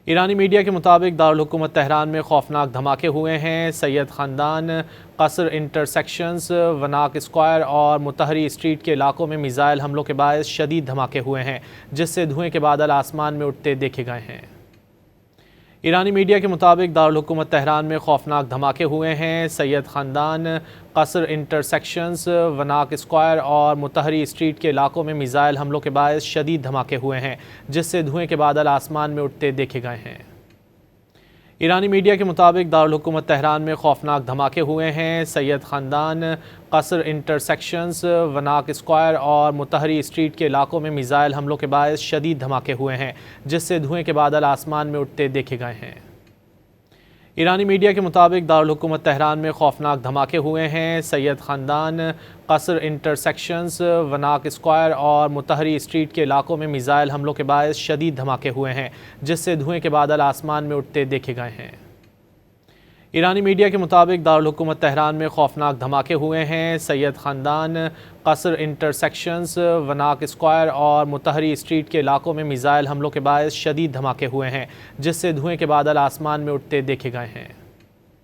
ایرانی میڈیا کے مطابق دارالحکومت تہران میں خوفناک دھماکے ہوئے ہیں۔ سید خاندان، قصر انٹرسیکشنز، وناک اسکوائر اور متحری اسٹریٹ کے علاقوں میں میزائل حملوں کے باعث شدید دھماکے ہوئے ہیں، جس سے دھوئیں کے بادل آسمان میں اٹھتے دیکھے گئے ہیں۔ ایرانی میڈیا کے مطابق دارالحکومت تہران میں خوفناک دھماکے ہوئے ہیں۔ سید خاندان، قصر انٹرسیکشنز، وناک اسکوائر اور متحری اسٹریٹ کے علاقوں میں میزائل حملوں کے باعث شدید دھماکے ہوئے ہیں، جس سے دھوئیں کے بادل آسمان میں اٹھتے دیکھے گئے ہیں۔ ایرانی میڈیا کے مطابق دارالحکومت تہران میں خوفناک دھماکے ہوئے ہیں۔ سید خاندان، قصر انٹرسیکشنز، وناک اسکوائر اور متحری اسٹریٹ کے علاقوں میں میزائل حملوں کے باعث شدید دھماکے ہوئے ہیں، جس سے دھوئیں کے بادل آسمان میں اٹھتے دیکھے گئے ہیں۔ ایرانی میڈیا کے مطابق دارالحکومت تہران میں خوفناک دھماکے ہوئے ہیں۔ سید خاندان، قصر انٹرسیکشنز، وناک اسکوائر اور متحری اسٹریٹ کے علاقوں میں میزائل حملوں کے باعث شدید دھماکے ہوئے ہیں، جس سے دھوئیں کے بادل آسمان میں اٹھتے دیکھے گئے ہیں۔ ایرانی میڈیا کے مطابق دارالحکومت تہران میں خوفناک دھماکے ہوئے ہیں۔ سید خاندان، قصر انٹرسیکشنز، وناک اسکوائر اور متحری اسٹریٹ کے علاقوں میں میزائل حملوں کے باعث شدید دھماکے ہوئے ہیں، جس سے دھوئیں کے بادل آسمان میں اٹھتے دیکھے گئے ہیں۔